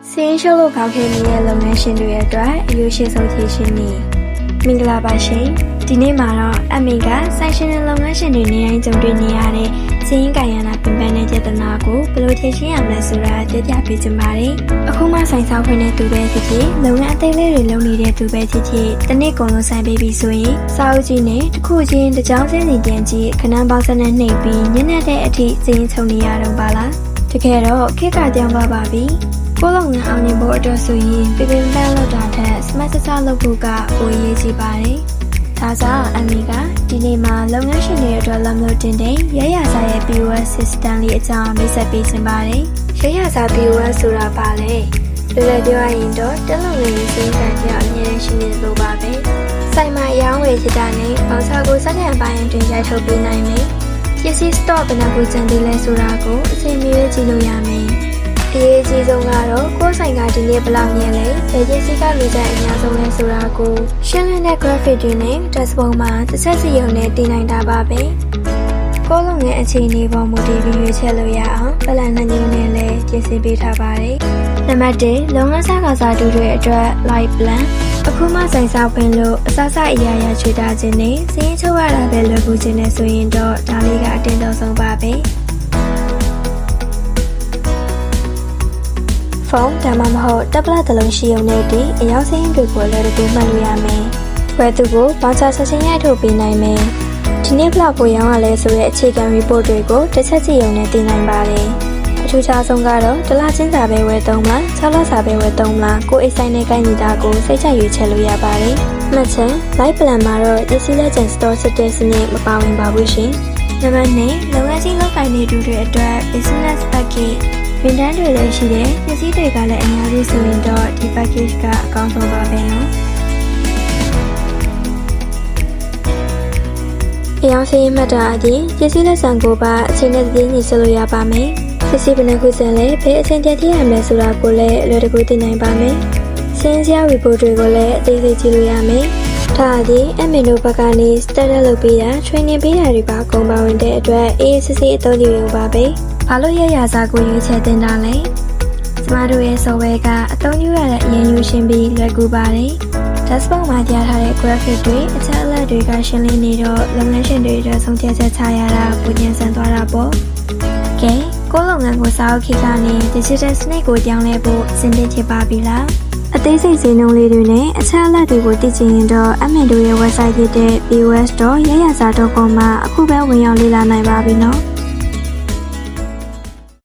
စင်းရှုပ်လို့ကောက်ခဲ့နေတဲ့လုပ်ငန်းရှင်တွေအတွက်အယူရှိဆုံးဖြေရှင်နေမင်္ဂလာပါရှင်ဒီနေ့မှာတော့အမေကဆိုင်ရှင်တဲ့လုပ်ငန်းရှင်တွေနေတိုင်းကြုံတွေ့နေရတဲ့စင်းကိုင်ရနာပင်ပန်းတဲ့ပြဿနာကိုဘယ်လိုဖြေရှင်းရမလဲဆိုတာပြောပြပေးချင်ပါတယ်အခုမှဆိုင်ဆောက်ခွင့်တဲ့သူပဲဖြစ်ဖြစ်လုပ်ငန်းအသေးလေးတွေလုပ်နေတဲ့သူပဲဖြစ်ဖြစ်တစ်နေ့ကုန်လုံးဆိုင်ပေးပြီးဆိုရင်စာအုပ်ကြီးနဲ့တစ်ခုချင်းတစ်ကြောင်းစင်းစီပြန်ကြည့်ခဏပေါင်းစနဲ့နှိပ်ပြီးညနေတဲ့အထိစင်းချုံနေရတော့ပါလားတကယ်တော့ခေတ်ကပြောင်းသွားပါပြီကိုယ်လုပ်ငန်းအောင်မြင်ဖို့အတွက်ဆိုရင်ပြပပန်းလုပ်တာထက်စမတ်စစလုပ်ဖို့ကပိုအရေးကြီးပါတယ်။ဒါကြောင့်အမေကဒီနေ့မှာလုပ်ငန်းရှင်တွေအတွက်လက်မလို့တင်တဲ့ရရစာရဲ့ POS system လေးအကြောင်းမိတ်ဆက်ပေးချင်ပါတယ်။ရရစာ POS ဆိုတာပါလေ။လွယ်လွယ်ပြောရရင်တော့တက်လုံငယ်ရေးစိတ်ဆိုင်ပြအမြဲရှိနေလို့ပါပဲ။ဆိုင်မှာရောင်းဝယ်ချတာနဲ့ပေါင်စာကိုစက္ကန့်ပိုင်းအတွင်းရိုက်ထုတ်ပေးနိုင်မယ်။ပစ္စည်း stock ဘယ်နှခုကျန်သေးလဲဆိုတာကိုအချိန်မီပဲကြည့်လို့ရမယ်။အရေးကြီးဆုံးကတော့ကိုယ်ဆိုင်ကဒီနေ့ဘယ်လောက်မြင်လဲဘယ်ပစ္စည်းကလူကြိုက်အများဆုံးလဲဆိုတာကိုရှင်းလင်းတဲ့ graphic တွေနဲ့ dashboard မှာတစ်ချက်စီရုံနဲ့တင်နိုင်တာပါပဲကိုယ်လုံးငယ်အခြေအနေပေါ်မူတည်ပြီးရွေးချယ်လို့ရအောင်ပလန်နှမျိုးနဲ့လည်းပြင်ဆင်ပေးထားပါတယ်နံပါတ်1လုပ်ငန်းစားကစားသူတွေအတွက် live plan အခုမှဆိုင်စားဖွင့်လို့အစားအရာချွေတာခြင်းနဲ့စင်းချုပ်ရတာပဲလွယ်ကူခြင်းနဲ့ဆိုရင်တော့ဒါလေးကအတင်းတော်ဆုံးပါပဲဖုန်းဒါမှမဟုတ်တက်ဘလက်တစ်လုံးရှိုံနဲ့တည်းအရောက်စင်းတွေကိုလည်းတကူမှတ်လို့ရမယ်။ဝယ်သူကိုဘောင်ချဆက်ချင်းရိုက်ထုတ်ပေးနိုင်မယ်။ဒီနေ့ဘလောက်ကိုရောင်းရလဲဆိုတဲ့အခြေခံ report တွေကိုတစ်ချက်စီရုံနဲ့တင်နိုင်ပါတယ်။အထူးခြားဆုံးကတော့တစ်လချင်းစာပဲဝယ်သုံးမလား6လစာပဲဝယ်သုံးမလားကိုယ်အိတ်ဆိုင်နဲ့ကိုင်းနေတာကိုစိတ်ချရွေးချယ်လို့ရပါတယ်။မှတ်ချက် live plan မှာတော့ပစ္စည်းလက်ကျန် store စစ်တဲ့စနစ်မပါဝင်ပါဘူးရှင်။နံပါတ်2လုပ်ငန်းကြီးလုပ်ကိုင်နေသူတွေအတွက် business packageဝန်ထမ်းတွေလည်းရှိတယ်ပစ္စည်းတွေကလည်းအများကြီးဆိုရင်တော့ဒီ package ကအကောင်းဆုံးပါပဲနော်အယောင်စင်းမှတ်တာအပြင်ပစ္စည်းလက်ဆောင်ကိုပါအချိန်နဲ့တည်ငြိမ်ဆက်လို့ရပါမယ်ပစ္စည်းဘယ်နှခုစံလဲဘယ်အချိန်တည်းထည့်ရမလဲဆိုတာကိုလည်းအလွယ်တကူသိနိုင်ပါမယ်စင်းစရာ report တွေကိုလည်းအသေးစိတ်ကြည့်လို့ရမယ်ဒါအပြင်အမင်တို့ဘက်ကနေ starter လုပ်ပေးတာ training ပေးတာတွေပါအကုန်ပါဝင်တဲ့အတွက်အေးစစ်စစ်အသုံးပြုရုံပါပဲဘာလို့ရရစာကိုရွေးချယ်တင်တာလဲကျမတို့ရဲ့ software ကအသုံးပြုရတဲ့အရင်ယူရှင်းပြီးလွယ်ကူပါတယ် dashboard မှာပြထားတဲ့ graphic တွေအချက်အလက်တွေကရှင်းလင်းနေတော့လုပ်ငန်းရှင်တွေအတွက်ဆုံးဖြတ်ချက်ချရတာပုံကျန်ဆန်သွားတာပေါ့ကဲကိုယ်လုပ်ငန်းကိုစာအုပ်ခေတ်ကနေ digital စနစ်ကိုပြောင်းလဲဖို့အဆင်သင့်ဖြစ်ပါပြီလားအသေးစိတ်ဈေးနှုန်းလေးတွေနဲ့အချက်အလက်တွေကိုသိချင်ရင်တော့အမင်တို့ရဲ့ website ဖြစ်တဲ့ pos.yayaza.com မှာအခုပဲဝင်ရောက်လေ့လာနိုင်ပါပြီနော်